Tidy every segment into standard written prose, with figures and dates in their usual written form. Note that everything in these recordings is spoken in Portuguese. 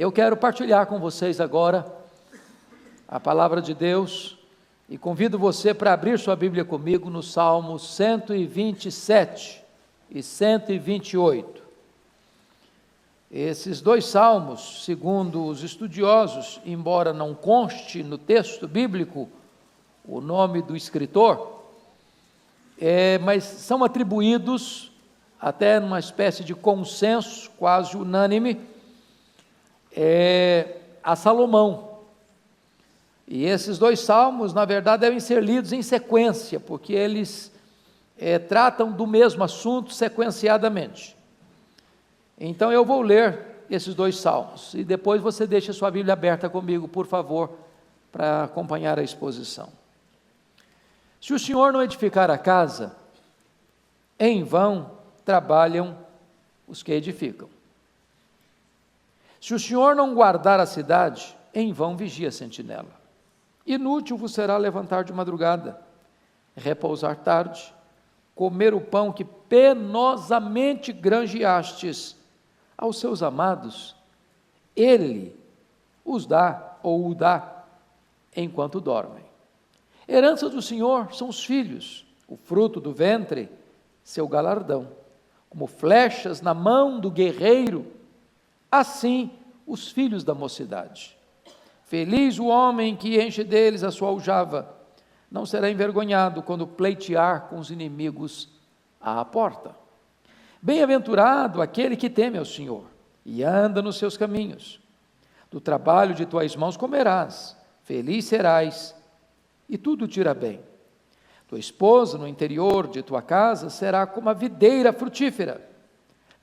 Eu quero partilhar com vocês agora a palavra de Deus e convido você para abrir sua Bíblia comigo no Salmo 127 e 128. Esses dois salmos, segundo os estudiosos, embora não conste no texto bíblico o nome do escritor, mas são atribuídos, até numa espécie de consenso quase unânime, a Salomão. E esses dois salmos, na verdade, devem ser lidos em sequência, porque eles tratam do mesmo assunto sequenciadamente. Então eu vou ler esses dois salmos, e depois você deixa sua Bíblia aberta comigo, por favor, para acompanhar a exposição. Se o Senhor não edificar a casa, em vão trabalham os que edificam. Se o Senhor não guardar a cidade, em vão vigia a sentinela. Inútil vos será levantar de madrugada, repousar tarde, comer o pão que penosamente granjeastes aos seus amados, ele os dá ou o dá enquanto dormem. Herança do Senhor são os filhos, o fruto do ventre, seu galardão. Como flechas na mão do guerreiro, assim os filhos da mocidade. Feliz o homem que enche deles a sua aljava, não será envergonhado quando pleitear com os inimigos à porta. Bem-aventurado aquele que teme ao Senhor e anda nos seus caminhos. Do trabalho de tuas mãos comerás, feliz serás, e tudo te irá bem. Tua esposa no interior de tua casa será como a videira frutífera,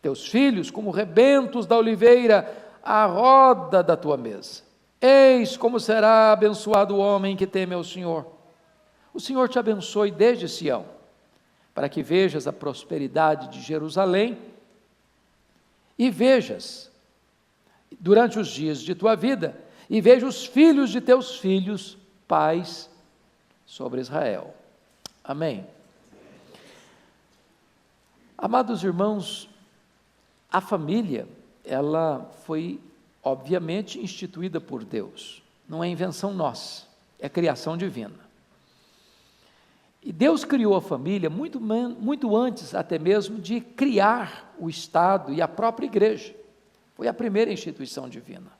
teus filhos como rebentos da oliveira à roda da tua mesa. Eis como será abençoado o homem que teme ao Senhor. O Senhor te abençoe desde Sião, para que vejas a prosperidade de Jerusalém e vejas, durante os dias de tua vida, e veja os filhos de teus filhos, paz sobre Israel. Amém. Amados irmãos, a família, ela foi obviamente instituída por Deus, não é invenção nossa, é criação divina. E Deus criou a família muito antes até mesmo de criar o Estado e a própria igreja. Foi a primeira instituição divina.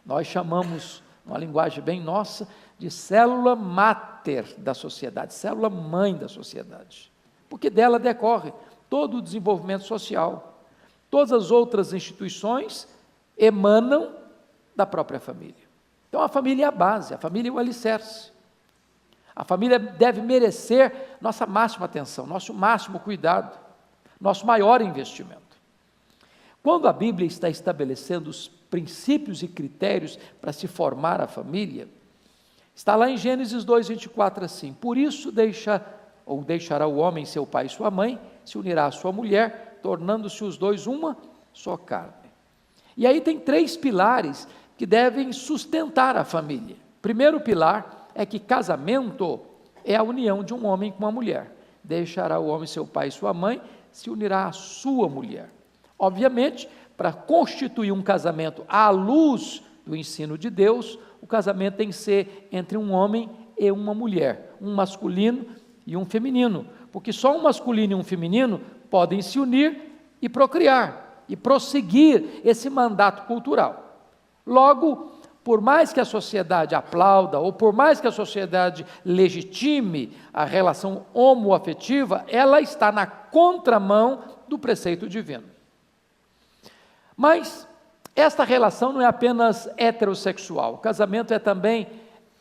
Nós chamamos, numa linguagem bem nossa, de célula máter da sociedade, célula mãe da sociedade, porque dela decorre todo o desenvolvimento social. Todas as outras instituições emanam da própria família. Então a família é a base, a família é o alicerce. A família deve merecer nossa máxima atenção, nosso máximo cuidado, nosso maior investimento. Quando a Bíblia está estabelecendo os princípios e critérios para se formar a família, está lá em Gênesis 2:24 assim: por isso deixará o homem seu pai e sua mãe, se unirá à sua mulher, tornando-se os dois uma só carne. E aí tem três pilares que devem sustentar a família. Primeiro pilar é que casamento é a união de um homem com uma mulher. Deixará o homem seu pai e sua mãe, se unirá à sua mulher. Obviamente, para constituir um casamento à luz do ensino de Deus, o casamento tem que ser entre um homem e uma mulher, um masculino e um feminino, porque só um masculino e um feminino podem se unir e procriar, e prosseguir esse mandato cultural. Logo, por mais que a sociedade aplauda, ou por mais que a sociedade legitime a relação homoafetiva, ela está na contramão do preceito divino. Mas esta relação não é apenas heterossexual, o casamento é também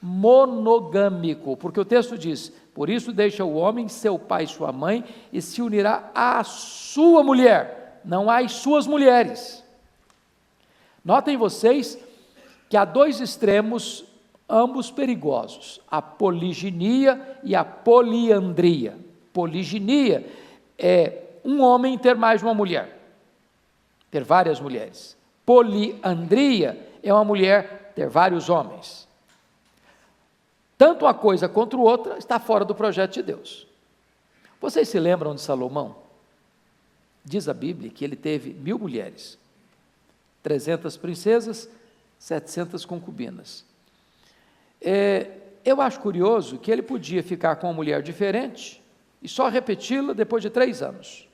monogâmico, porque o texto diz: por isso deixa o homem seu pai e sua mãe, e se unirá à sua mulher, não às suas mulheres. Notem vocês que há dois extremos, ambos perigosos: a poliginia e a poliandria. Poliginia é um homem ter mais de uma mulher, ter várias mulheres. Poliandria é uma mulher ter vários homens. Tanto uma coisa quanto outra está fora do projeto de Deus. Vocês se lembram de Salomão? Diz a Bíblia que ele teve 1000 mulheres. 300 princesas, 700 concubinas. Eu acho curioso que ele podia ficar com uma mulher diferente e só repeti-la depois de 3 anos.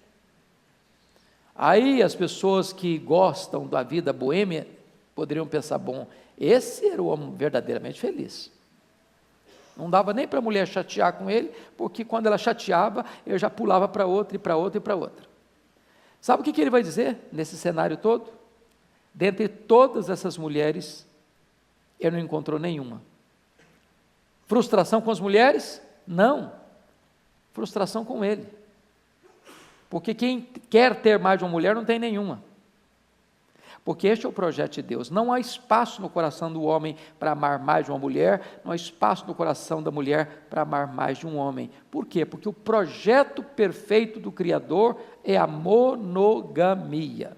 Aí as pessoas que gostam da vida boêmia poderiam pensar, bom, esse era o homem verdadeiramente feliz. Não dava nem para a mulher chatear com ele, porque quando ela chateava, ele já pulava para outra, e para outra, e para outra. Sabe o que ele vai dizer nesse cenário todo? Dentre todas essas mulheres, ele não encontrou nenhuma. Frustração com as mulheres? Não. Frustração com ele. Porque quem quer ter mais de uma mulher não tem nenhuma. Porque este é o projeto de Deus. Não há espaço no coração do homem para amar mais de uma mulher, não há espaço no coração da mulher para amar mais de um homem. Por quê? Porque o projeto perfeito do Criador é a monogamia.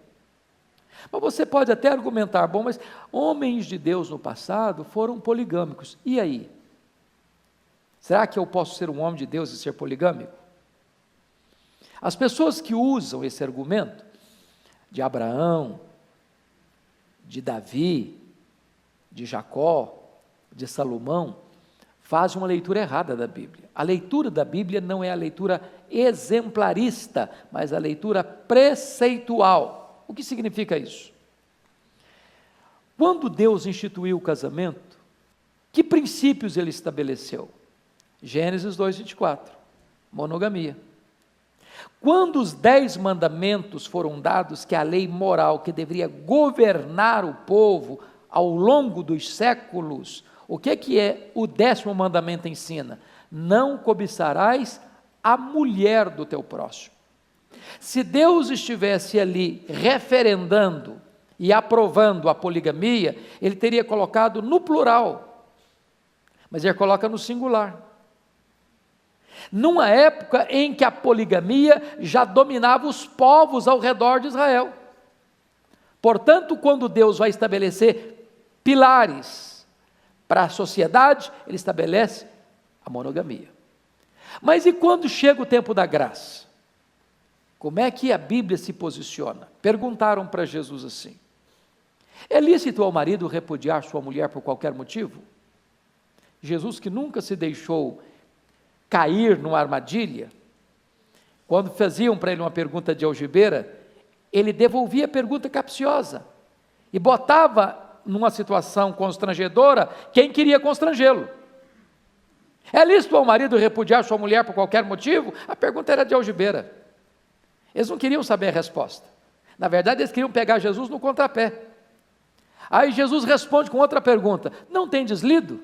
Mas você pode até argumentar, bom, mas homens de Deus no passado foram poligâmicos. E aí? Será que eu posso ser um homem de Deus e ser poligâmico? As pessoas que usam esse argumento, de Abraão, de Davi, de Jacó, de Salomão, fazem uma leitura errada da Bíblia. A leitura da Bíblia não é a leitura exemplarista, mas a leitura preceitual. O que significa isso? Quando Deus instituiu o casamento, que princípios ele estabeleceu? Gênesis 2:24, monogamia. Quando os 10 mandamentos foram dados, que é a lei moral que deveria governar o povo ao longo dos séculos, o que é o 10º mandamento ensina? Não cobiçarás a mulher do teu próximo. Se Deus estivesse ali referendando e aprovando a poligamia, ele teria colocado no plural, mas ele coloca no singular. Numa época em que a poligamia já dominava os povos ao redor de Israel. Portanto, quando Deus vai estabelecer pilares para a sociedade, ele estabelece a monogamia. Mas e quando chega o tempo da graça? Como é que a Bíblia se posiciona? Perguntaram para Jesus assim: é lícito ao marido repudiar sua mulher por qualquer motivo? Jesus, que nunca se deixou cair numa armadilha, quando faziam para ele uma pergunta de algibeira, ele devolvia a pergunta capciosa e botava numa situação constrangedora quem queria constrangê-lo. É lícito ao marido repudiar sua mulher por qualquer motivo? A pergunta era de algibeira. Eles não queriam saber a resposta. Na verdade, eles queriam pegar Jesus no contrapé. Aí Jesus responde com outra pergunta: não tendes lido?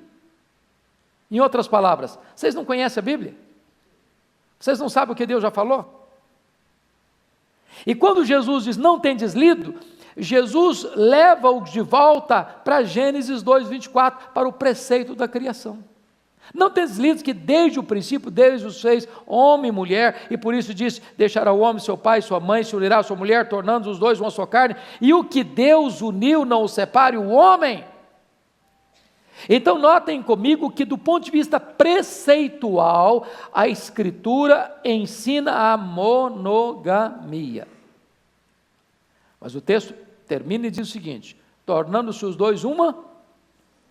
Em outras palavras, vocês não conhecem a Bíblia? Vocês não sabem o que Deus já falou? E quando Jesus diz, não tendes lido, Jesus leva-os de volta para Gênesis 2:24, para o preceito da criação. Não tendes lido que desde o princípio Deus os fez homem e mulher, e por isso disse, deixará o homem seu pai e sua mãe, se unirá a sua mulher, tornando os dois uma só carne, e o que Deus uniu não o separe o homem. Então notem comigo que do ponto de vista preceitual, a Escritura ensina a monogamia. Mas o texto termina e diz o seguinte, tornando-se os dois uma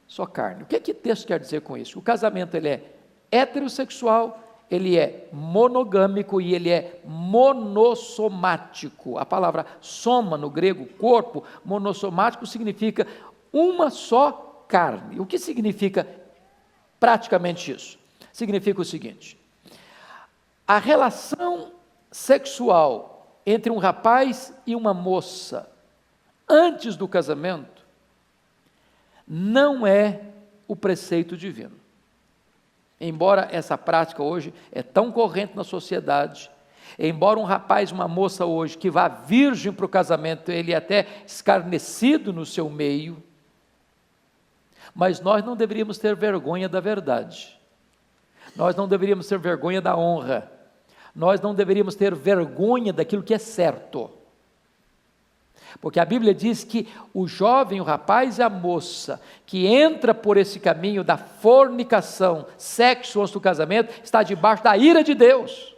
só carne. O que o texto quer dizer com isso? O casamento ele é heterossexual, ele é monogâmico e ele é monossomático. A palavra soma no grego, corpo, monossomático significa uma só carne. O que significa praticamente isso? Significa o seguinte: a relação sexual entre um rapaz e uma moça antes do casamento não é o preceito divino. Embora essa prática hoje é tão corrente na sociedade, embora um rapaz e uma moça hoje que vá virgem para o casamento, ele é até escarnecido no seu meio, mas nós não deveríamos ter vergonha da verdade, nós não deveríamos ter vergonha da honra, nós não deveríamos ter vergonha daquilo que é certo, porque a Bíblia diz que o jovem, o rapaz e a moça que entra por esse caminho da fornicação, sexo antes do casamento, está debaixo da ira de Deus,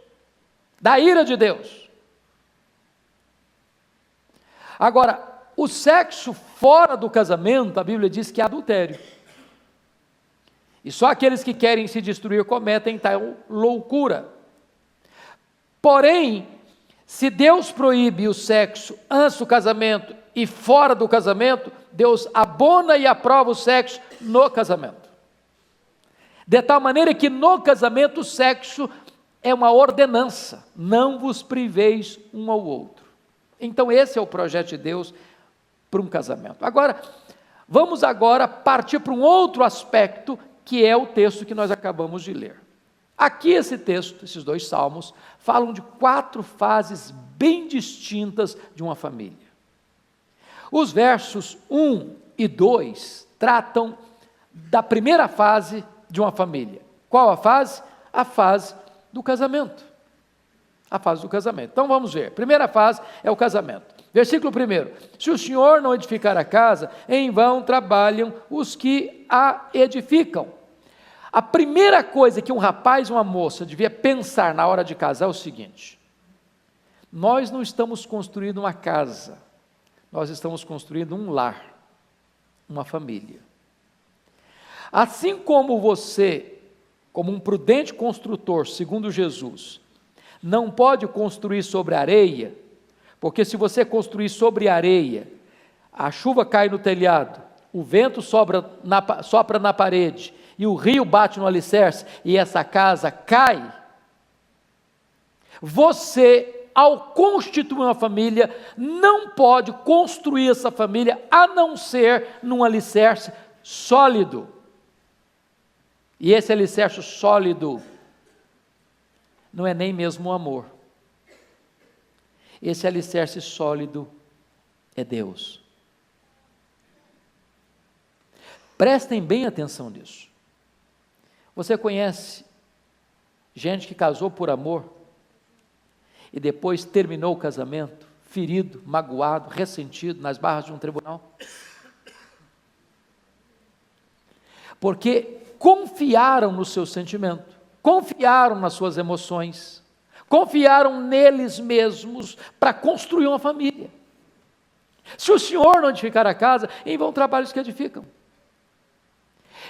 da ira de Deus. Agora, o sexo fora do casamento, a Bíblia diz que é adultério. E só aqueles que querem se destruir cometem tal loucura. Porém, se Deus proíbe o sexo antes do casamento e fora do casamento, Deus abona e aprova o sexo no casamento. De tal maneira que no casamento o sexo é uma ordenança, não vos priveis um ao outro. Então esse é o projeto de Deus para um casamento. Agora, vamos partir para um outro aspecto, que é o texto que nós acabamos de ler. Aqui esse texto, esses 2 salmos, falam de 4 fases bem distintas de uma família. Os versos 1 e 2 tratam da primeira fase de uma família. Qual a fase? A fase do casamento. A fase do casamento. Então vamos ver. Primeira fase é o casamento. Versículo 1. Se o Senhor não edificar a casa, em vão trabalham os que a edificam. A primeira coisa que um rapaz e uma moça devia pensar na hora de casar é o seguinte: nós não estamos construindo uma casa, nós estamos construindo um lar, uma família. Assim como você, como um prudente construtor, segundo Jesus, não pode construir sobre areia, porque se você construir sobre areia, a chuva cai no telhado, o vento sopra na parede, e o rio bate no alicerce, e essa casa cai. Você, ao constituir uma família, não pode construir essa família, a não ser num alicerce sólido. E esse alicerce sólido não é nem mesmo o amor. Esse alicerce sólido é Deus. Prestem bem atenção nisso. Você conhece gente que casou por amor e depois terminou o casamento ferido, magoado, ressentido nas barras de um tribunal? Porque confiaram no seu sentimento, confiaram nas suas emoções, confiaram neles mesmos para construir uma família. Se o Senhor não edificar a casa, em vão trabalhos que edificam.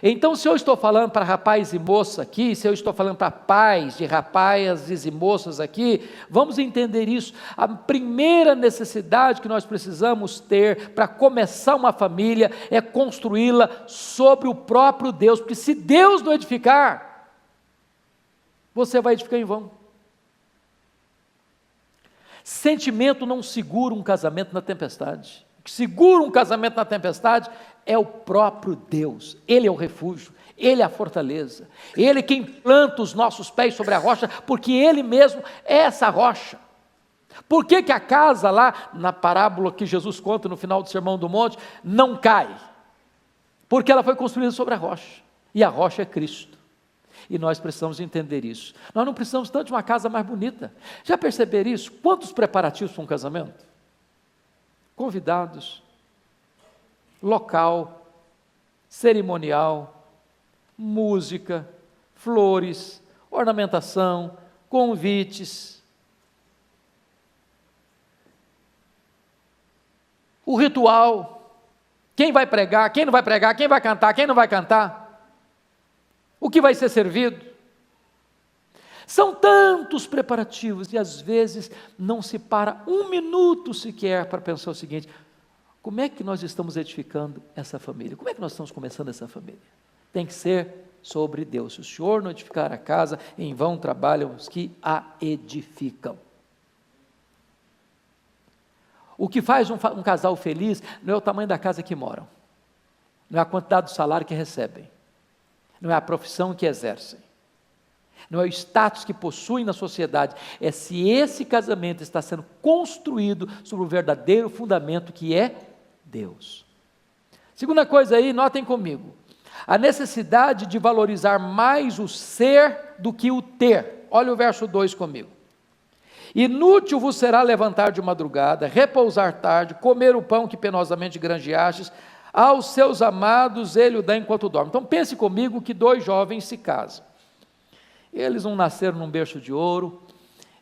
Então, se eu estou falando para rapaz e moça aqui, se eu estou falando para pais de rapazes e moças aqui, vamos entender isso. A primeira necessidade que nós precisamos ter para começar uma família é construí-la sobre o próprio Deus, porque se Deus não edificar, você vai edificar em vão. Sentimento não segura um casamento na tempestade. O que segura um casamento na tempestade é o próprio Deus. Ele é o refúgio, Ele é a fortaleza, Ele é quem planta os nossos pés sobre a rocha, porque Ele mesmo é essa rocha. Por que a casa lá, na parábola que Jesus conta no final do Sermão do Monte, não cai? Porque ela foi construída sobre a rocha, e a rocha é Cristo. E nós precisamos entender isso. Nós não precisamos tanto de uma casa mais bonita. Já perceberam isso? Quantos preparativos para um casamento? Convidados, local, cerimonial, música, flores, ornamentação, convites. O ritual, quem vai pregar, quem não vai pregar, quem vai cantar, quem não vai cantar, o que vai ser servido. São tantos preparativos e às vezes não se para um minuto sequer para pensar o seguinte: como é que nós estamos edificando essa família? Como é que nós estamos começando essa família? Tem que ser sobre Deus. Se o Senhor não edificar a casa, em vão trabalham os que a edificam. O que faz um casal feliz não é o tamanho da casa que moram, não é a quantidade do salário que recebem, não é a profissão que exercem, não é o status que possuem na sociedade, é se esse casamento está sendo construído sobre o verdadeiro fundamento que é Deus. Segunda coisa aí, notem comigo, a necessidade de valorizar mais o ser do que o ter. Olha o verso 2 comigo. Inútil vos será levantar de madrugada, repousar tarde, comer o pão que penosamente granjeastes, aos seus amados ele o dá enquanto dorme. Então pense comigo que 2 jovens se casam. Eles não nasceram num berço de ouro,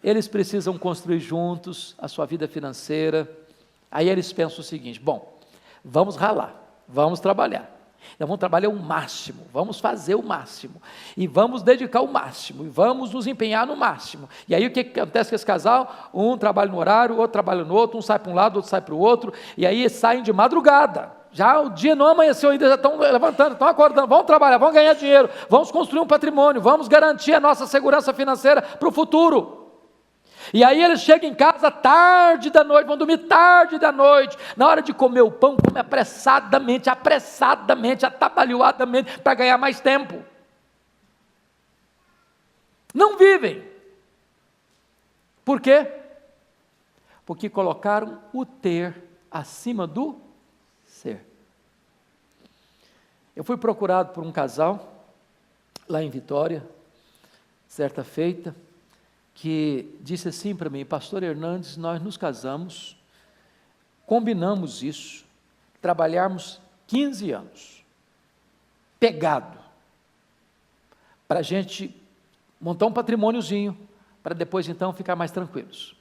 eles precisam construir juntos a sua vida financeira, Aí eles pensam o seguinte: bom, vamos ralar, vamos trabalhar. Então vamos trabalhar o máximo, vamos fazer o máximo, e vamos dedicar o máximo, e vamos nos empenhar no máximo. E aí o que acontece com esse casal? Um trabalha no horário, o outro trabalha no outro, um sai para um lado, outro sai para o outro, e aí saem de madrugada. Já o dia não amanheceu ainda, já estão levantando, estão acordando, vamos trabalhar, vamos ganhar dinheiro, vamos construir um patrimônio, vamos garantir a nossa segurança financeira para o futuro. E aí eles chegam em casa tarde da noite, vão dormir tarde da noite, na hora de comer o pão, come apressadamente, atabalhoadamente, para ganhar mais tempo. Não vivem. Por quê? Porque colocaram o ter acima do ser. Eu fui procurado por um casal, lá em Vitória, certa feita, que disse assim para mim: pastor Hernandes, nós nos casamos, combinamos isso, trabalharmos 15 anos, pegado, para a gente montar um patrimôniozinho, para depois então ficar mais tranquilos.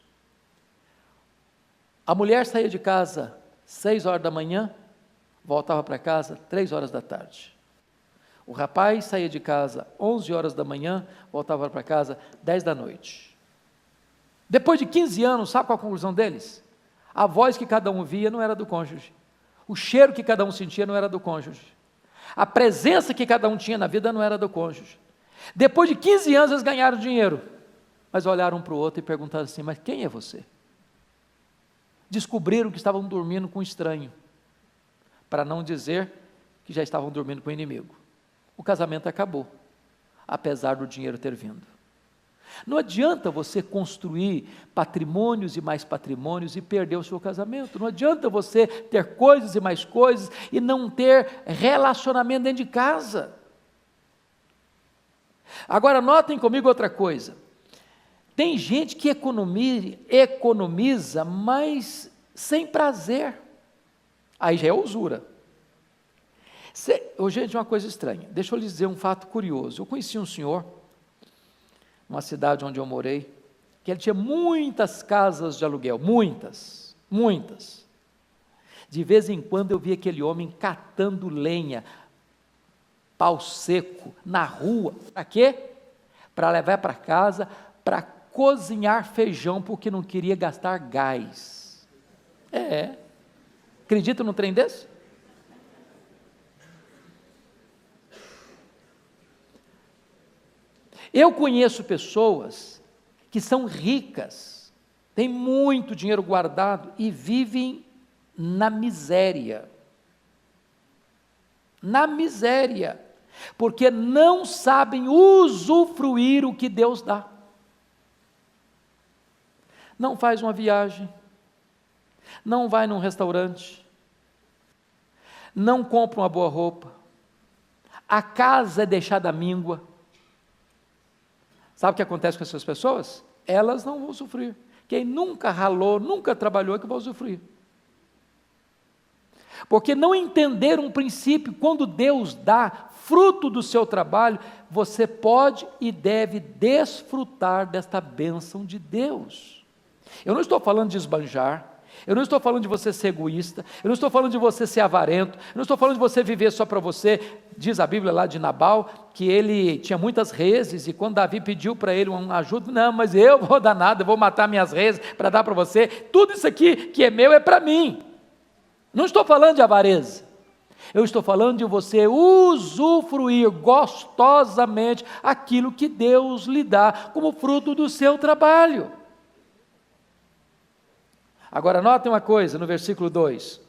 A mulher saía de casa 6 horas da manhã, voltava para casa 3 horas da tarde. O rapaz saía de casa 11 horas da manhã, voltava para casa 10 da noite. Depois de 15 anos, sabe qual a conclusão deles? A voz que cada um via não era do cônjuge. O cheiro que cada um sentia não era do cônjuge. A presença que cada um tinha na vida não era do cônjuge. Depois de 15 anos, eles ganharam dinheiro, mas olharam um para o outro e perguntaram assim: mas quem é você? Descobriram que estavam dormindo com um estranho, para não dizer que já estavam dormindo com o inimigo. O casamento acabou, apesar do dinheiro ter vindo. Não adianta você construir patrimônios e mais patrimônios e perder o seu casamento. Não adianta você ter coisas e mais coisas e não ter relacionamento dentro de casa. Agora notem comigo outra coisa. Tem gente que economiza, mas sem prazer. Aí já é usura. Gente, uma coisa estranha. Deixa eu lhes dizer um fato curioso. Eu conheci um senhor, numa cidade onde eu morei, que ele tinha muitas casas de aluguel, muitas. De vez em quando eu via aquele homem catando lenha, pau seco, na rua. Para quê? Para levar para casa, para cozinhar feijão, porque não queria gastar gás. Acredita num trem desse? Eu conheço pessoas que são ricas, têm muito dinheiro guardado e vivem na miséria. Na miséria, porque não sabem usufruir o que Deus dá. Não faz uma viagem, não vai num restaurante, não compra uma boa roupa, a casa é deixada à míngua. Sabe o que acontece com essas pessoas? Elas não vão sofrer. Quem nunca ralou, nunca trabalhou é que vai usufruir. Porque não entenderam um princípio: quando Deus dá fruto do seu trabalho, você pode e deve desfrutar desta bênção de Deus. Eu não estou falando de esbanjar, eu não estou falando de você ser egoísta, eu não estou falando de você ser avarento, eu não estou falando de você viver só para você. Diz a Bíblia lá de Nabal, que ele tinha muitas reses, e quando Davi pediu para ele uma ajuda: não, mas eu vou dar nada, eu vou matar minhas reses para dar para você, tudo isso aqui que é meu é para mim. Não estou falando de avareza, eu estou falando de você usufruir gostosamente aquilo que Deus lhe dá como fruto do seu trabalho. Agora notem uma coisa, no versículo 2: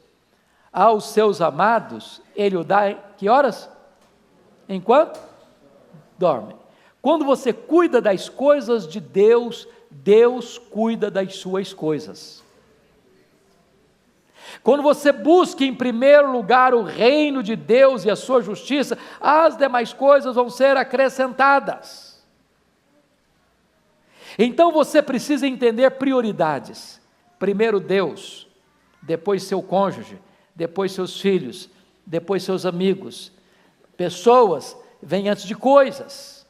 aos seus amados ele o dá em que horas? Enquanto dormem. Quando você cuida das coisas de Deus, Deus cuida das suas coisas. Quando você busca em primeiro lugar o reino de Deus e a sua justiça, as demais coisas vão ser acrescentadas. Então você precisa entender prioridades. Primeiro Deus, depois seu cônjuge, depois seus filhos, depois seus amigos. Pessoas vêm antes de coisas,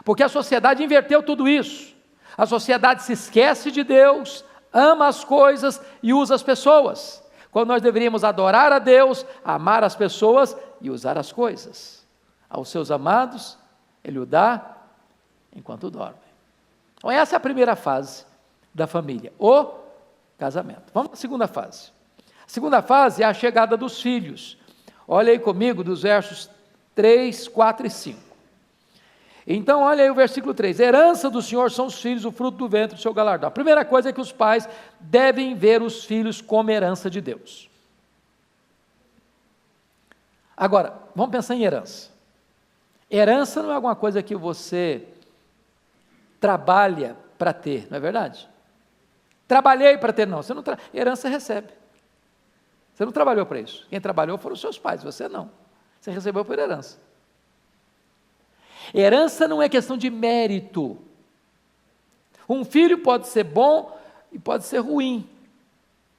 porque a sociedade inverteu tudo isso. A sociedade se esquece de Deus, ama as coisas e usa as pessoas, quando nós deveríamos adorar a Deus, amar as pessoas e usar as coisas. Aos seus amados, Ele o dá enquanto dorme. Então essa é a primeira fase da família, o casamento. Vamos para a segunda fase. A segunda fase é a chegada dos filhos. Olha aí comigo dos versos 3, 4 e 5. Então, olha aí o versículo 3. Herança do Senhor são os filhos, o fruto do ventre do seu galardão. A primeira coisa é que os pais devem ver os filhos como herança de Deus. Agora, vamos pensar em herança. Herança não é alguma coisa que você trabalha para ter, não é verdade? Trabalhei para ter, não. Você não herança recebe. Você não trabalhou para isso. Quem trabalhou foram os seus pais, você não. Você recebeu por herança. Herança não é questão de mérito. Um filho pode ser bom e pode ser ruim.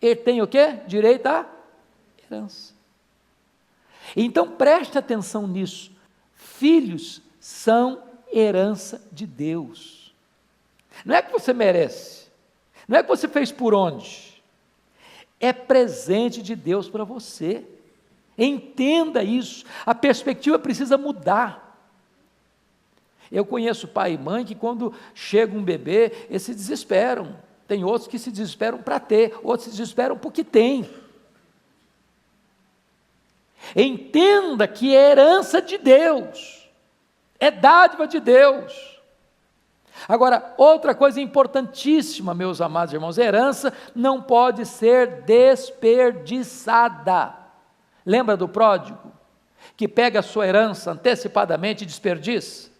Ele tem o quê? Direito à herança. Então preste atenção nisso. Filhos são herança de Deus. Não é que você merece. Não é que você fez por onde. É presente de Deus para você. Entenda isso. A perspectiva precisa mudar. Eu conheço pai e mãe que quando chega um bebê, eles se desesperam. Tem outros que se desesperam para ter, outros se desesperam porque tem. Entenda que é herança de Deus, é dádiva de Deus. Agora, outra coisa importantíssima, meus amados irmãos, herança não pode ser desperdiçada. Lembra do pródigo, que pega a sua herança antecipadamente e desperdiça?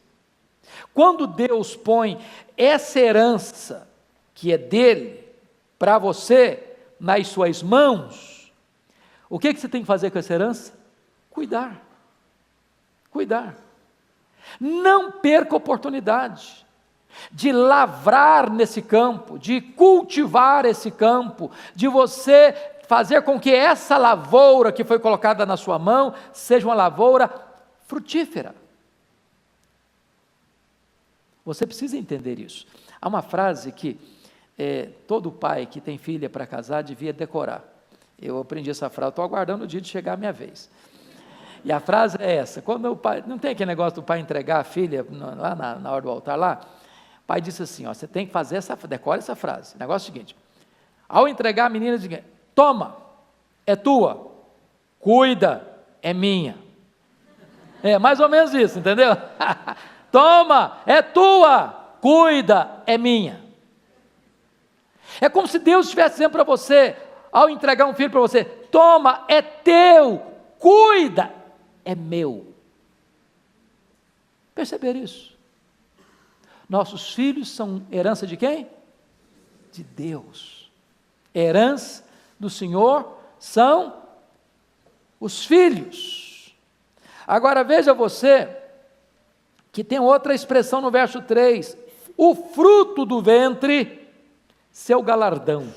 Quando Deus põe essa herança, que é dele, para você, nas suas mãos, o que você tem que fazer com essa herança? Cuidar. Cuidar. Não perca a oportunidade de lavrar nesse campo, de cultivar esse campo, de você fazer com que essa lavoura que foi colocada na sua mão, seja uma lavoura frutífera. Você precisa entender isso. Há uma frase que todo pai que tem filha para casar devia decorar. Eu aprendi essa frase, estou aguardando o dia de chegar a minha vez. E a frase é essa: quando o pai, não tem aquele negócio do pai entregar a filha lá na hora do altar lá? O pai disse assim, ó, você tem que fazer decora essa frase. O negócio é o seguinte: ao entregar a menina, diz: toma, é tua, cuida, é minha. É mais ou menos isso, entendeu? Toma, é tua, cuida, é minha. É como se Deus estivesse dizendo para você, ao entregar um filho para você: toma, é teu, cuida, é meu. Perceber isso? Nossos filhos são herança de quem? De Deus. Herança do Senhor são os filhos. Agora veja você, que tem outra expressão no verso 3, o fruto do ventre, seu galardão.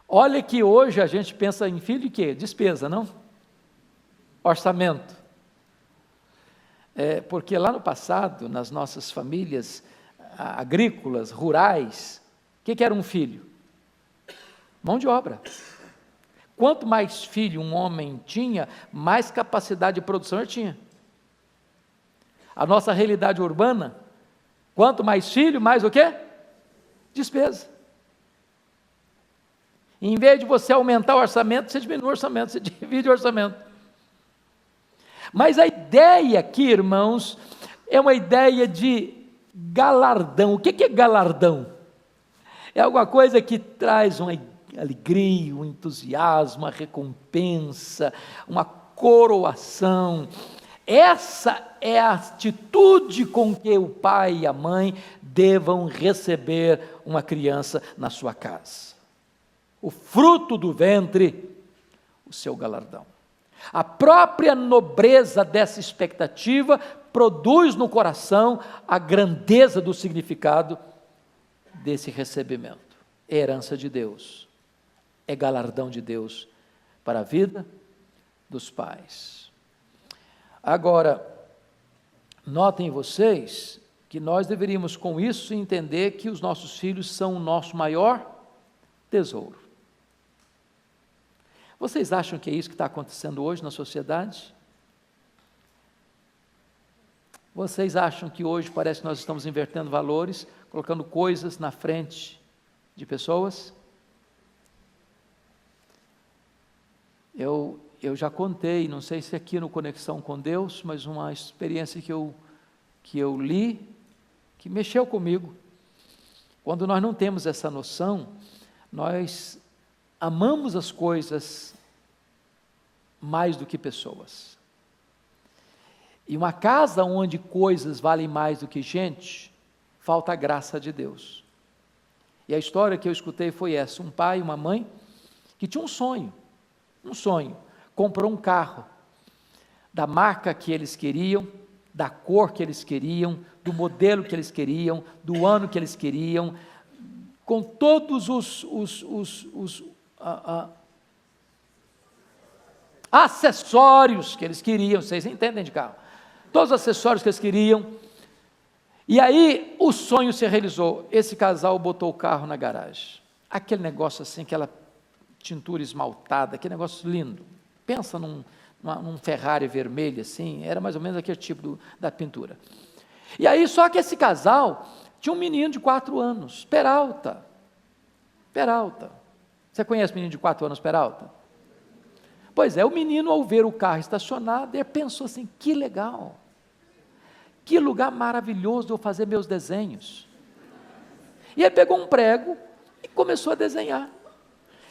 Olha que hoje a gente pensa em filho e quê? Despesa, não? Orçamento. Porque lá no passado, nas nossas famílias agrícolas, rurais, o que era um filho? Mão de obra. Quanto mais filho um homem tinha, mais capacidade de produção ele tinha. A nossa realidade urbana, quanto mais filho, mais o quê? Despesa. Em vez de você aumentar o orçamento, você diminui o orçamento, você divide o orçamento. Mas a ideia aqui, irmãos, é uma ideia de galardão. O que é galardão? É alguma coisa que traz uma alegria, um entusiasmo, uma recompensa, uma coroação. Essa é a atitude com que o pai e a mãe devam receber uma criança na sua casa. O fruto do ventre, o seu galardão. A própria nobreza dessa expectativa produz no coração a grandeza do significado desse recebimento. É herança de Deus, é galardão de Deus para a vida dos pais. Agora, notem vocês que nós deveríamos com isso entender que os nossos filhos são o nosso maior tesouro. Vocês acham que é isso que está acontecendo hoje na sociedade? Vocês acham que hoje parece que nós estamos invertendo valores, colocando coisas na frente de pessoas? Eu já contei, não sei se aqui no Conexão com Deus, mas uma experiência que eu li, que mexeu comigo. Quando nós não temos essa noção, nós amamos as coisas mais do que pessoas. E uma casa onde coisas valem mais do que gente, falta a graça de Deus. E a história que eu escutei foi essa: um pai e uma mãe que tinham um sonho, comprou um carro, da marca que eles queriam, da cor que eles queriam, do modelo que eles queriam, do ano que eles queriam, com todos os acessórios que eles queriam. Vocês entendem de carro? Todos os acessórios que eles queriam. E aí o sonho se realizou. Esse casal botou o carro na garagem. Aquele negócio assim, aquela tintura esmaltada, aquele negócio lindo. Pensa num Ferrari vermelho assim, era mais ou menos aquele tipo da pintura. E aí, só que esse casal tinha um menino de 4 anos, Peralta. Você conhece o menino de 4 anos, Peralta? Pois é, o menino, ao ver o carro estacionado, ele pensou assim: que legal, que lugar maravilhoso de eu fazer meus desenhos. E ele pegou um prego e começou a desenhar,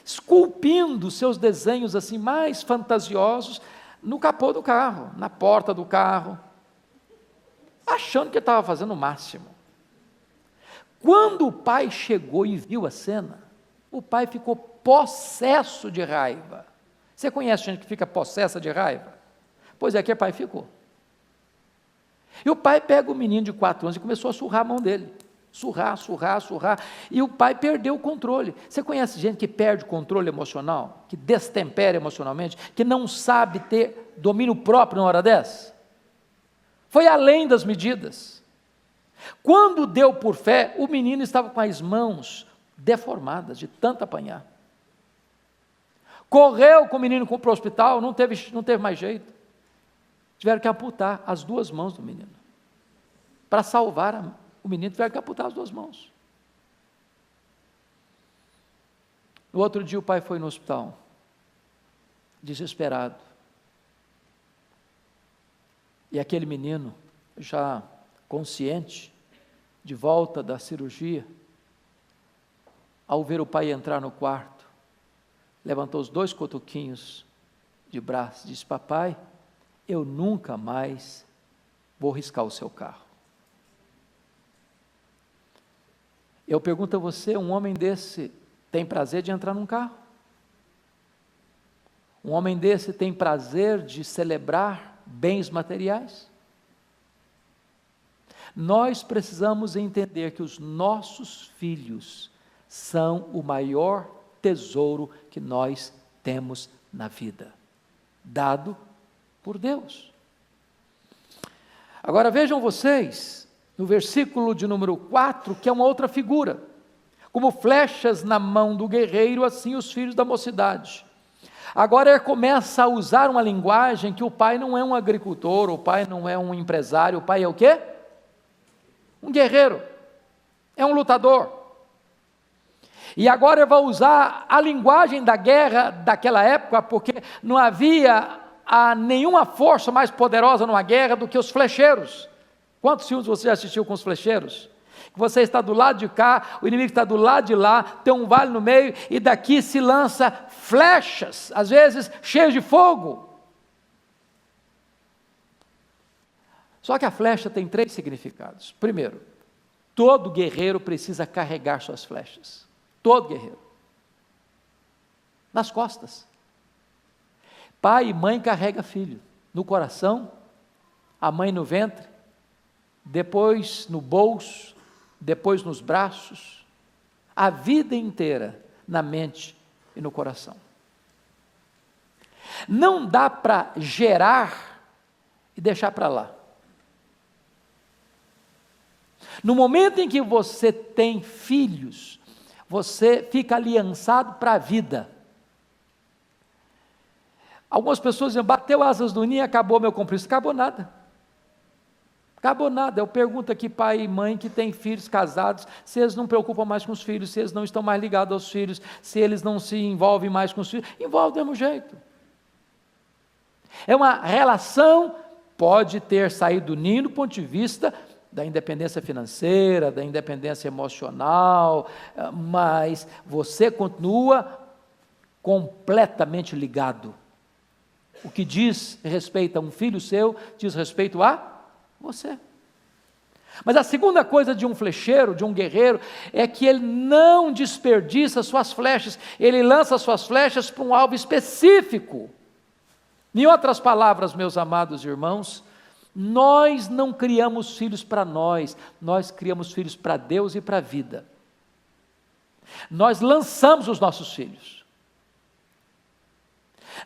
esculpindo seus desenhos assim mais fantasiosos no capô do carro, na porta do carro, achando que ele estava fazendo o máximo. Quando o pai chegou e viu a cena, o pai ficou possesso de raiva. Você conhece gente que fica possessa de raiva? Pois é, que o pai ficou. E o pai pega o menino de 4 anos e começou a surrar a mão dele. Surrar. E o pai perdeu o controle. Você conhece gente que perde o controle emocional? Que destempera emocionalmente? Que não sabe ter domínio próprio na hora dessa? Foi além das medidas. Quando deu por fé, o menino estava com as mãos deformadas de tanto apanhar. Correu com o menino para o hospital, não teve mais jeito. Tiveram que amputar as 2 mãos do menino. Para salvar o menino, tiveram que amputar as 2 mãos. No outro dia o pai foi no hospital, desesperado. E aquele menino, já consciente, de volta da cirurgia, ao ver o pai entrar no quarto, levantou os 2 cotoquinhos de braço e disse: papai, eu nunca mais vou riscar o seu carro. Eu pergunto a você, um homem desse tem prazer de entrar num carro? Um homem desse tem prazer de celebrar bens materiais? Nós precisamos entender que os nossos filhos são o maior tesouro que nós temos na vida, dado por Deus. Agora vejam vocês, no versículo de número 4, que é uma outra figura. Como flechas na mão do guerreiro, assim os filhos da mocidade. Agora ele começa a usar uma linguagem que o pai não é um agricultor, o pai não é um empresário, o pai é o quê? Um guerreiro, é um lutador. E agora ele vai usar a linguagem da guerra daquela época, porque não havia nenhuma força mais poderosa numa guerra do que os flecheiros. Quantos filmes você já assistiu com os flecheiros? Você está do lado de cá, o inimigo está do lado de lá, tem um vale no meio, e daqui se lança flechas, às vezes cheias de fogo. Só que a flecha tem 3 significados. Primeiro, todo guerreiro precisa carregar suas flechas. Todo guerreiro. Nas costas. Pai e mãe carrega filho. No coração, a mãe no ventre, depois no bolso, depois nos braços, a vida inteira na mente e no coração. Não dá para gerar e deixar para lá. No momento em que você tem filhos, você fica aliançado para a vida. Algumas pessoas dizem, bateu asas do ninho e acabou meu compromisso. Acabou nada. Acabou nada. Eu pergunto aqui, pai e mãe que têm filhos casados, se eles não preocupam mais com os filhos, se eles não estão mais ligados aos filhos, se eles não se envolvem mais com os filhos. Envolve do mesmo jeito. É uma relação, pode ter saído do ninho do ponto de vista da independência financeira, da independência emocional, mas você continua completamente ligado. O que diz respeito a um filho seu, diz respeito a você. Mas a segunda coisa de um flecheiro, de um guerreiro, é que ele não desperdiça suas flechas, ele lança suas flechas para um alvo específico. Em outras palavras, meus amados irmãos, nós não criamos filhos para nós criamos filhos para Deus e para a vida. Nós lançamos os nossos filhos.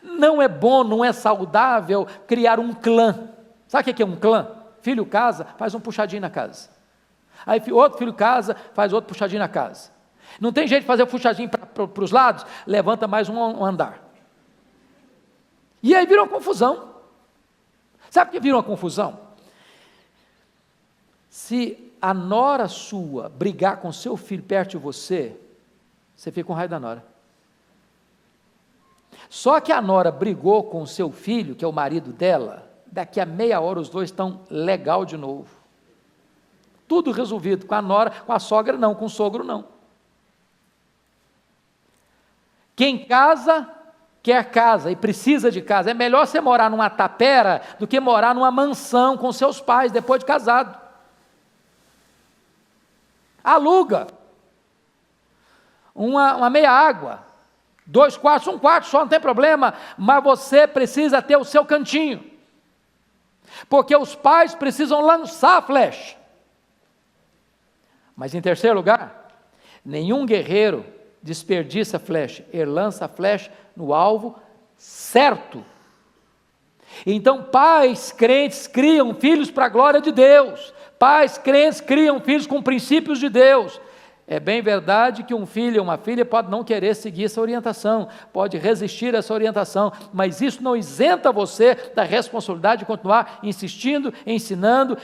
Não é bom, não é saudável criar um clã. Sabe o que é um clã? Filho casa, faz um puxadinho na casa. Aí outro filho casa, faz outro puxadinho na casa. Não tem jeito de fazer o puxadinho para os lados, levanta mais um andar. E aí vira uma confusão. Sabe por que vira uma confusão? Se a nora sua brigar com seu filho perto de você, você fica com raiva da nora. Só que a nora brigou com o seu filho, que é o marido dela, daqui a meia hora os dois estão legal de novo. Tudo resolvido, com a nora, com a sogra não, com o sogro não. Quem casa, quer casa e precisa de casa. É melhor você morar numa tapera do que morar numa mansão com seus pais depois de casado. Aluga uma meia água, 2 quartos, 1 quarto só, não tem problema, mas você precisa ter o seu cantinho, porque os pais precisam lançar a flecha. Mas em terceiro lugar, nenhum guerreiro desperdiça a flecha, ele lança a flecha no alvo certo. Então pais crentes criam filhos para a glória de Deus, pais crentes criam filhos com princípios de Deus. É bem verdade que um filho ou uma filha pode não querer seguir essa orientação, pode resistir a essa orientação, mas isso não isenta você da responsabilidade de continuar insistindo, ensinando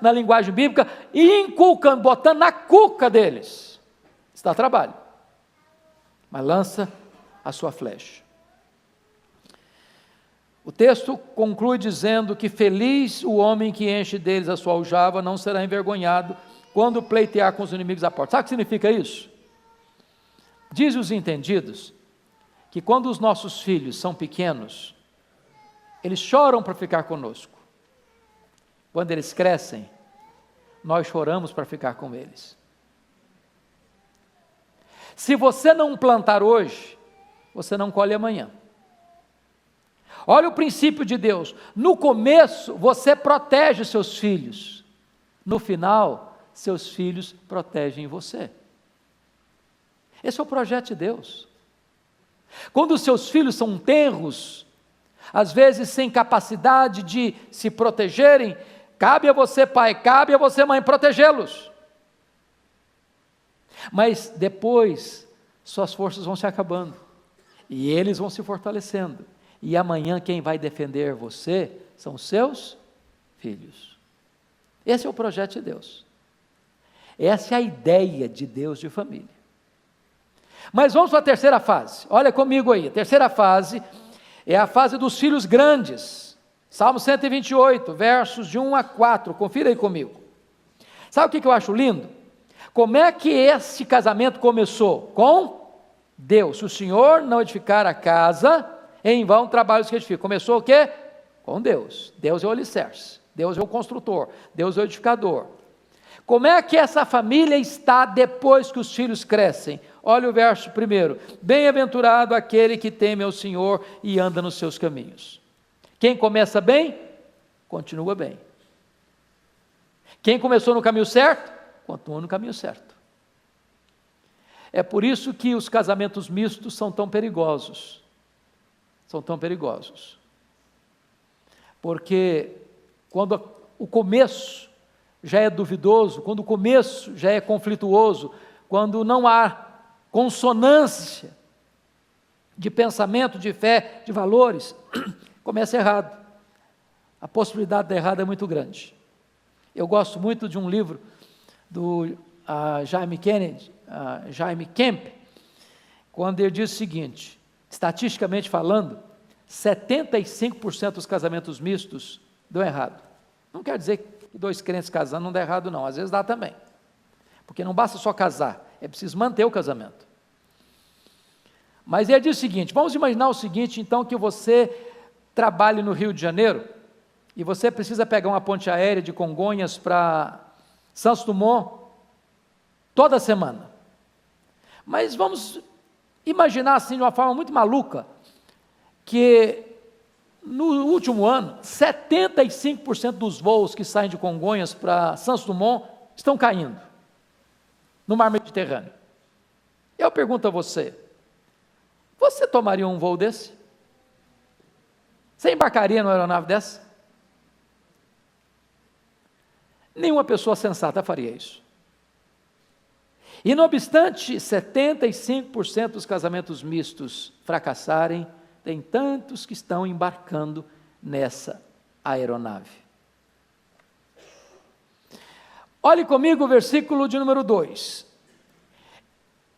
na linguagem bíblica e inculcando, botando na cuca deles. Isso dá trabalho, mas lança a sua flecha. O texto conclui dizendo que feliz o homem que enche deles a sua aljava, não será envergonhado quando pleitear com os inimigos à porta. Sabe o que significa isso? Dizem os entendidos que quando os nossos filhos são pequenos, eles choram para ficar conosco. Quando eles crescem, nós choramos para ficar com eles. Se você não plantar hoje, você não colhe amanhã. Olha o princípio de Deus. No começo, você protege seus filhos. No final, seus filhos protegem você. Esse é o projeto de Deus. Quando os seus filhos são tenros, às vezes sem capacidade de se protegerem, cabe a você, pai, cabe a você, mãe, protegê-los. Mas depois, suas forças vão se acabando, e eles vão se fortalecendo, e amanhã quem vai defender você são os seus filhos. Esse é o projeto de Deus. Essa é a ideia de Deus de família. Mas vamos para a terceira fase. Olha comigo aí, a terceira fase é a fase dos filhos grandes. Salmo 128, versos de 1 a 4, confira aí comigo. Sabe o que eu acho lindo? Como é que esse casamento começou? Com Deus. Se o Senhor não edificar a casa, em vão trabalhos que edificam. Começou o quê? Com Deus. Deus é o alicerce, Deus é o construtor, Deus é o edificador. Como é que essa família está depois que os filhos crescem? Olha o verso primeiro. Bem-aventurado aquele que teme ao Senhor e anda nos seus caminhos. Quem começa bem, continua bem. Quem começou no caminho certo, continua no caminho certo. É por isso que os casamentos mistos são tão perigosos. São tão perigosos. Porque quando o começo já é duvidoso, quando o começo já é conflituoso, quando não há consonância de pensamento, de fé, de valores, começa errado. A possibilidade de dar errado é muito grande. Eu gosto muito de um livro do Jaime Kemp, quando ele diz o seguinte: estatisticamente falando, 75% dos casamentos mistos dão errado. Não quer dizer que dois crentes casando não dá errado, não. Às vezes dá também. Porque não basta só casar, é preciso manter o casamento. Mas ele diz o seguinte: vamos imaginar o seguinte, então, que você trabalhe no Rio de Janeiro e você precisa pegar uma ponte aérea de Congonhas para Santos Dumont toda semana. Mas vamos imaginar assim de uma forma muito maluca, que no último ano, 75% dos voos que saem de Congonhas para Santos Dumont estão caindo no mar Mediterrâneo. Eu pergunto a você, você tomaria um voo desse? Você embarcaria numa aeronave dessa? Nenhuma pessoa sensata faria isso. E não obstante 75% dos casamentos mistos fracassarem, tem tantos que estão embarcando nessa aeronave. Olhe comigo o versículo de número 2.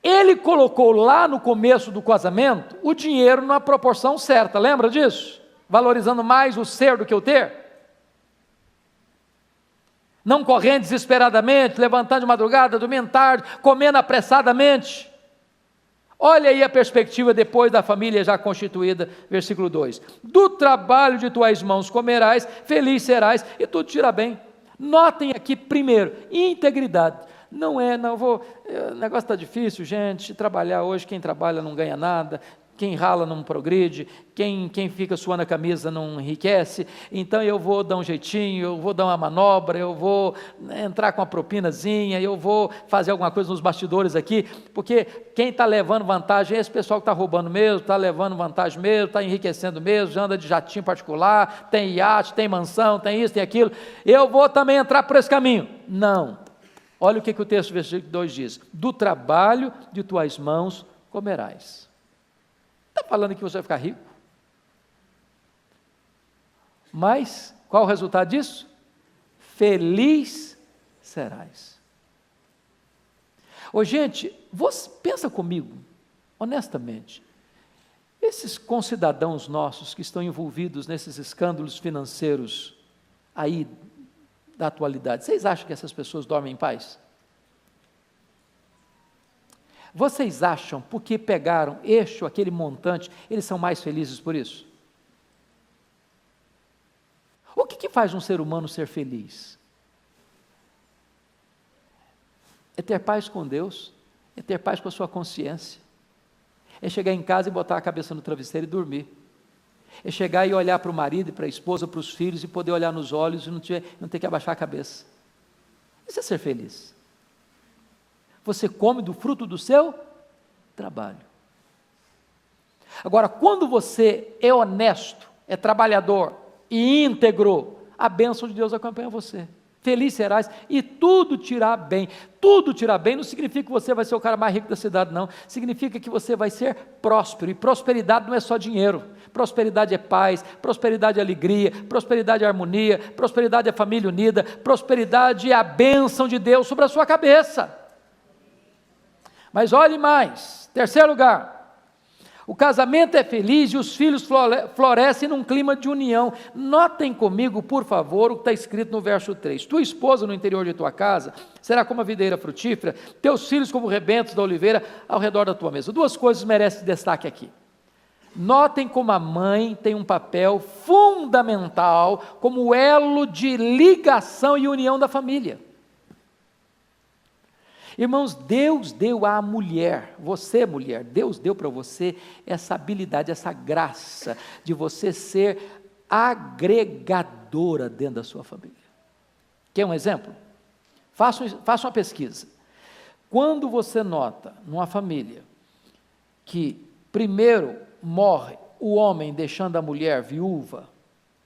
Ele colocou lá no começo do casamento o dinheiro na proporção certa, lembra disso? Valorizando mais o ser do que o ter. Não correndo desesperadamente, levantando de madrugada, dormindo tarde, comendo apressadamente. Olha aí a perspectiva depois da família já constituída, versículo 2. Do trabalho de tuas mãos comerás, feliz serás, e tudo te irá bem. Notem aqui primeiro, integridade. Não, o negócio está difícil, gente, trabalhar hoje, quem trabalha não ganha nada, quem rala não progride, quem fica suando a camisa não enriquece, então eu vou dar um jeitinho, eu vou dar uma manobra, eu vou entrar com uma propinazinha, eu vou fazer alguma coisa nos bastidores aqui, porque quem está levando vantagem é esse pessoal que está roubando mesmo, está levando vantagem mesmo, está enriquecendo mesmo, já anda de jatinho particular, tem iate, tem mansão, tem isso, tem aquilo, eu vou também entrar por esse caminho. Não. Olha o que o texto do versículo 2 diz: do trabalho de tuas mãos comerás. Está falando que você vai ficar rico? Mas, qual o resultado disso? Feliz serás. Ô gente, você pensa comigo, honestamente, esses concidadãos nossos que estão envolvidos nesses escândalos financeiros aí da atualidade, vocês acham que essas pessoas dormem em paz? Vocês acham, porque pegaram aquele montante, eles são mais felizes por isso? O que faz um ser humano ser feliz? É ter paz com Deus, é ter paz com a sua consciência, é chegar em casa e botar a cabeça no travesseiro e dormir, é chegar e olhar para o marido, para a esposa, para os filhos e poder olhar nos olhos e não ter que abaixar a cabeça. Isso é ser feliz. Você come do fruto do seu trabalho. Agora, quando você é honesto, é trabalhador e íntegro, a bênção de Deus acompanha você. Feliz serás e tudo te irá bem. Tudo te irá bem não significa que você vai ser o cara mais rico da cidade, não. Significa que você vai ser próspero. E prosperidade não é só dinheiro. Prosperidade é paz, prosperidade é alegria, prosperidade é harmonia, prosperidade é família unida, prosperidade é a bênção de Deus sobre a sua cabeça. Mas olhe mais, terceiro lugar, o casamento é feliz e os filhos florescem num clima de união. Notem comigo, por favor, o que está escrito no verso 3. Tua esposa no interior de tua casa será como a videira frutífera, teus filhos como rebentos da oliveira ao redor da tua mesa. Duas coisas merecem destaque aqui. Notem como a mãe tem um papel fundamental como elo de ligação e união da família. Irmãos, Deus deu à mulher, você mulher, Deus deu para você essa habilidade, essa graça de você ser agregadora dentro da sua família. Quer um exemplo? Faça uma pesquisa. Quando você nota numa família que primeiro morre o homem deixando a mulher viúva,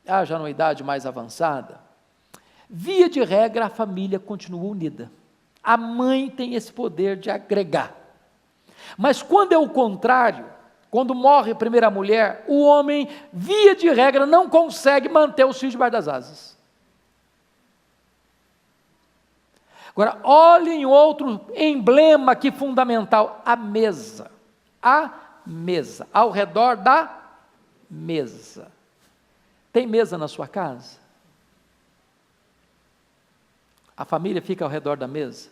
já numa idade mais avançada, via de regra a família continua unida. A mãe tem esse poder de agregar. Mas quando é o contrário, quando morre a primeira mulher, o homem, via de regra, não consegue manter os filhos debaixo das asas. Agora, olhem outro emblema aqui fundamental, a mesa. A mesa, ao redor da mesa. Tem mesa na sua casa? A família fica ao redor da mesa?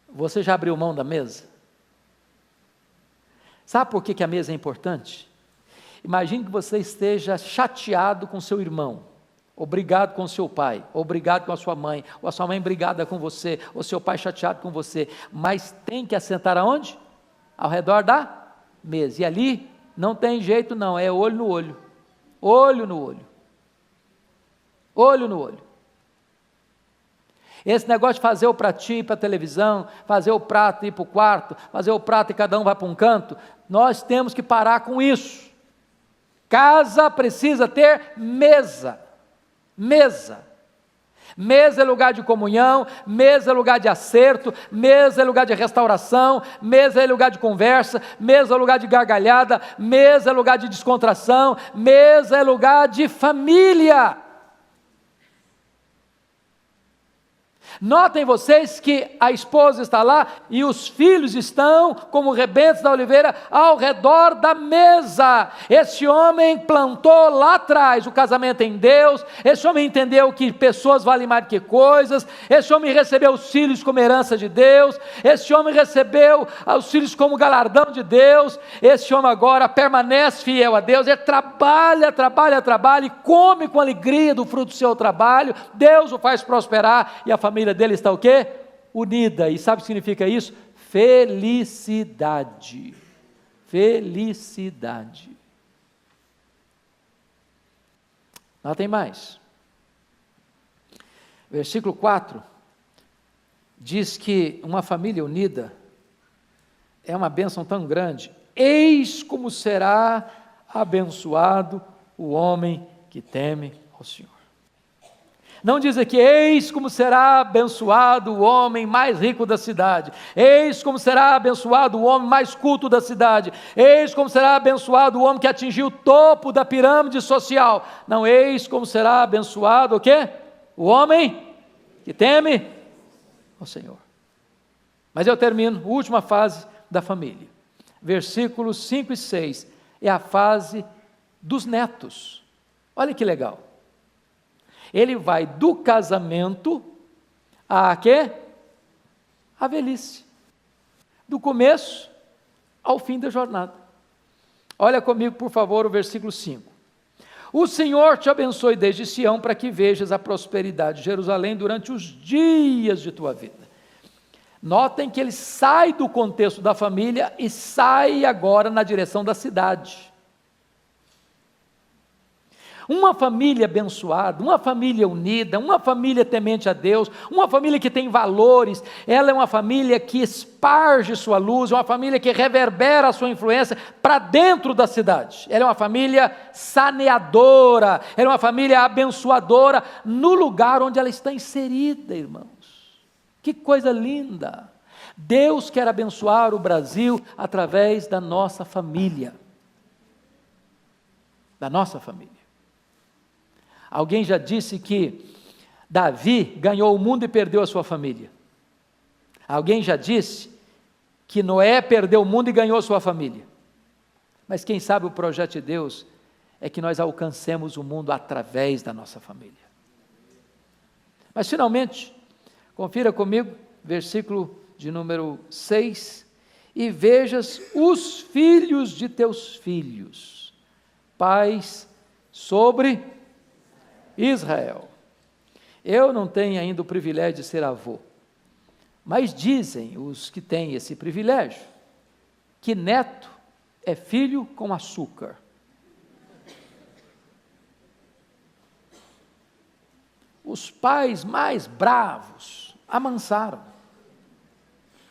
Você já abriu mão da mesa? Sabe por que a mesa é importante? Imagine que você esteja chateado com seu irmão, ou brigado com seu pai, ou brigado com a sua mãe, ou a sua mãe brigada com você, ou seu pai chateado com você, mas tem que assentar aonde? Ao redor da mesa. E ali não tem jeito não, é olho no olho, olho no olho, olho no olho. Esse negócio de fazer o pratinho ir para a televisão, fazer o prato ir para o quarto, fazer o prato e cada um vai para um canto, nós temos que parar com isso. Casa precisa ter mesa. Mesa. Mesa é lugar de comunhão, mesa é lugar de acerto, mesa é lugar de restauração, mesa é lugar de conversa, mesa é lugar de gargalhada, mesa é lugar de descontração, mesa é lugar de família. Notem vocês que a esposa está lá e os filhos estão, como rebentos da oliveira, ao redor da mesa. Esse homem plantou lá atrás o casamento em Deus, esse homem entendeu que pessoas valem mais do que coisas, esse homem recebeu os filhos como herança de Deus, esse homem recebeu os filhos como galardão de Deus, esse homem agora permanece fiel a Deus, ele trabalha e come com alegria do fruto do seu trabalho, Deus o faz prosperar e a família dele está o quê? Unida. E sabe o que significa isso? Felicidade. Felicidade. Lá tem mais. Versículo 4 diz que uma família unida é uma bênção tão grande. Eis como será abençoado o homem que teme ao Senhor. Não diz aqui, eis como será abençoado o homem mais rico da cidade, eis como será abençoado o homem mais culto da cidade, eis como será abençoado o homem que atingiu o topo da pirâmide social. Não, eis como será abençoado o quê? O homem que teme ao Senhor. Mas eu termino, última fase da família. Versículos 5 e 6, é a fase dos netos. Olha que legal. Ele vai do casamento a quê? A velhice. Do começo ao fim da jornada. Olha comigo, por favor, o versículo 5. O Senhor te abençoe desde Sião, para que vejas a prosperidade de Jerusalém durante os dias de tua vida. Notem que ele sai do contexto da família e sai agora na direção da cidade. Uma família abençoada, uma família unida, uma família temente a Deus, uma família que tem valores, ela é uma família que esparge sua luz, é uma família que reverbera a sua influência para dentro da cidade. Ela é uma família saneadora, ela é uma família abençoadora no lugar onde ela está inserida, irmãos. Que coisa linda! Deus quer abençoar o Brasil através da nossa família. Da nossa família. Alguém já disse que Davi ganhou o mundo e perdeu a sua família. Alguém já disse que Noé perdeu o mundo e ganhou a sua família. Mas quem sabe o projeto de Deus é que nós alcancemos o mundo através da nossa família. Mas finalmente, confira comigo, versículo de número 6, e vejas os filhos de teus filhos, pais sobre Israel. Eu não tenho ainda o privilégio de ser avô, mas dizem os que têm esse privilégio, que neto é filho com açúcar. Os pais mais bravos amansaram.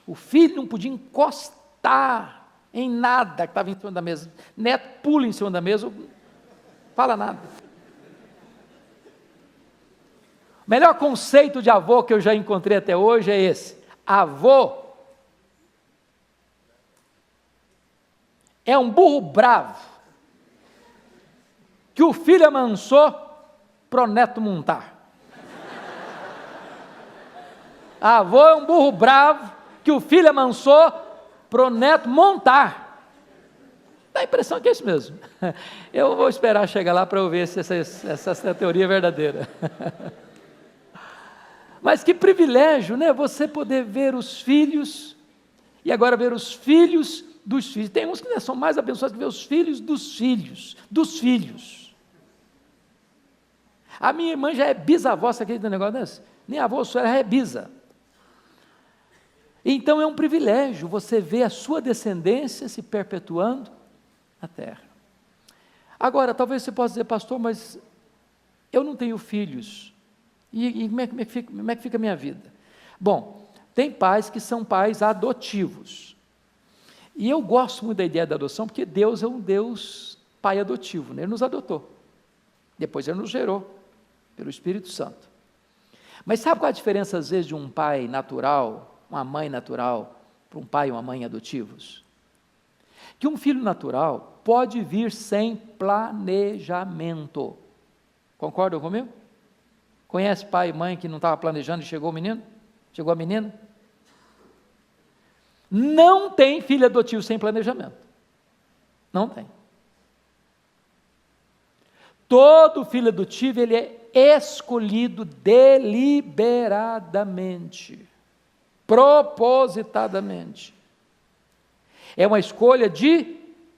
O filho não podia encostar em nada que estava em cima da mesa. Neto pula em cima da mesa, não fala nada. O melhor conceito de avô que eu já encontrei até hoje é esse: avô é um burro bravo que o filho amansou para o neto montar. Avô é um burro bravo que o filho amansou para o neto montar. Dá a impressão que é isso mesmo. Eu vou esperar chegar lá para eu ver se essa teoria é verdadeira. Mas que privilégio, né? Você poder ver os filhos, e agora ver os filhos dos filhos. Tem uns que são mais abençoados que ver os filhos dos filhos, dos filhos. A minha irmã já é bisavó, você acredita no negócio desse? Nem avó, só ela é bisa. Então é um privilégio você ver a sua descendência se perpetuando na terra. Agora, talvez você possa dizer, pastor, mas eu não tenho filhos. E como é que fica a minha vida? Bom, tem pais que são pais adotivos. E eu gosto muito da ideia da adoção, porque Deus é um Deus pai adotivo, né? Ele nos adotou. Depois Ele nos gerou, pelo Espírito Santo. Mas sabe qual é a diferença, às vezes, de um pai natural, uma mãe natural, para um pai e uma mãe adotivos? Que um filho natural pode vir sem planejamento. Concordam comigo? Conhece pai e mãe que não estava planejando e chegou o menino? Chegou a menina? Não tem filho adotivo sem planejamento. Não tem. Todo filho adotivo, ele é escolhido deliberadamente, propositadamente. É uma escolha de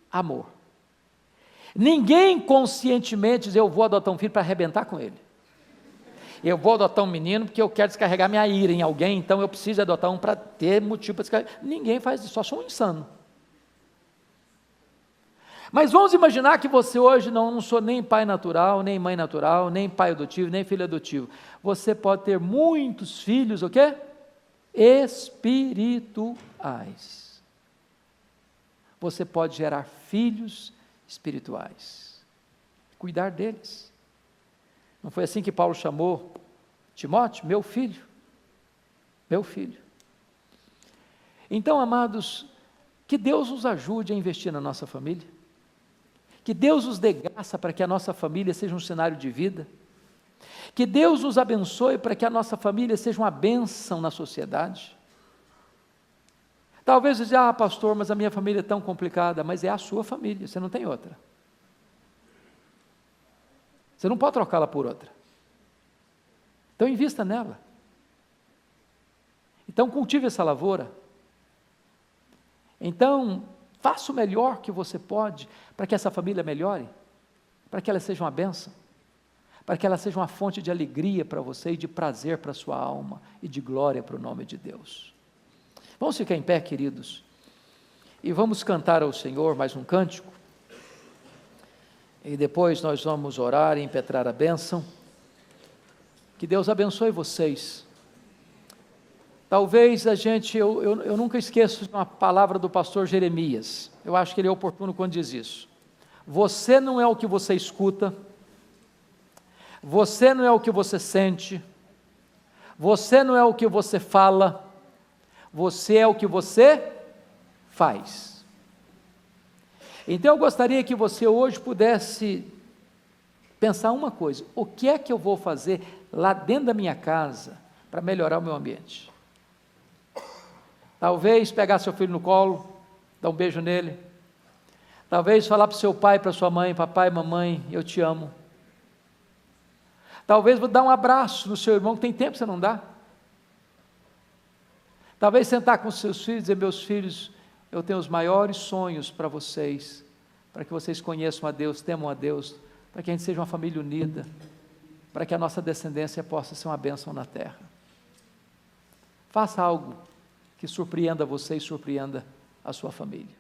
amor. Ninguém conscientemente diz, eu vou adotar um filho para arrebentar com ele. Eu vou adotar um menino porque eu quero descarregar minha ira em alguém, então eu preciso adotar um para ter motivo para descarregar. Ninguém faz isso, só sou um insano. Mas vamos imaginar que você hoje não sou nem pai natural, nem mãe natural, nem pai adotivo, nem filho adotivo. Você pode ter muitos filhos, o quê? Espirituais. Você pode gerar filhos espirituais. Cuidar deles. Não foi assim que Paulo chamou Timóteo? Meu filho. Meu filho. Então, amados, que Deus nos ajude a investir na nossa família. Que Deus nos dê graça para que a nossa família seja um cenário de vida. Que Deus nos abençoe para que a nossa família seja uma bênção na sociedade. Talvez você diga, pastor, mas a minha família é tão complicada. Mas é a sua família, você não tem outra. Você não pode trocá-la por outra. Então invista nela. Então cultive essa lavoura. Então faça o melhor que você pode para que essa família melhore, para que ela seja uma bênção, para que ela seja uma fonte de alegria para você e de prazer para a sua alma e de glória para o nome de Deus. Vamos ficar em pé, queridos, e vamos cantar ao Senhor mais um cântico. E depois nós vamos orar e impetrar a bênção. Que Deus abençoe vocês. Talvez eu nunca esqueço uma palavra do pastor Jeremias. Eu acho que ele é oportuno quando diz isso. Você não é o que você escuta. Você não é o que você sente. Você não é o que você fala. Você é o que você faz. Então eu gostaria que você hoje pudesse pensar uma coisa: o que é que eu vou fazer lá dentro da minha casa para melhorar o meu ambiente? Talvez pegar seu filho no colo, dar um beijo nele. Talvez falar para o seu pai e para a sua mãe, papai, mamãe, eu te amo. Talvez dar um abraço no seu irmão, que tem tempo que você não dá. Talvez sentar com os seus filhos e dizer, meus filhos, eu tenho os maiores sonhos para vocês, para que vocês conheçam a Deus, temam a Deus, para que a gente seja uma família unida, para que a nossa descendência possa ser uma bênção na terra. Faça algo que surpreenda você e surpreenda a sua família.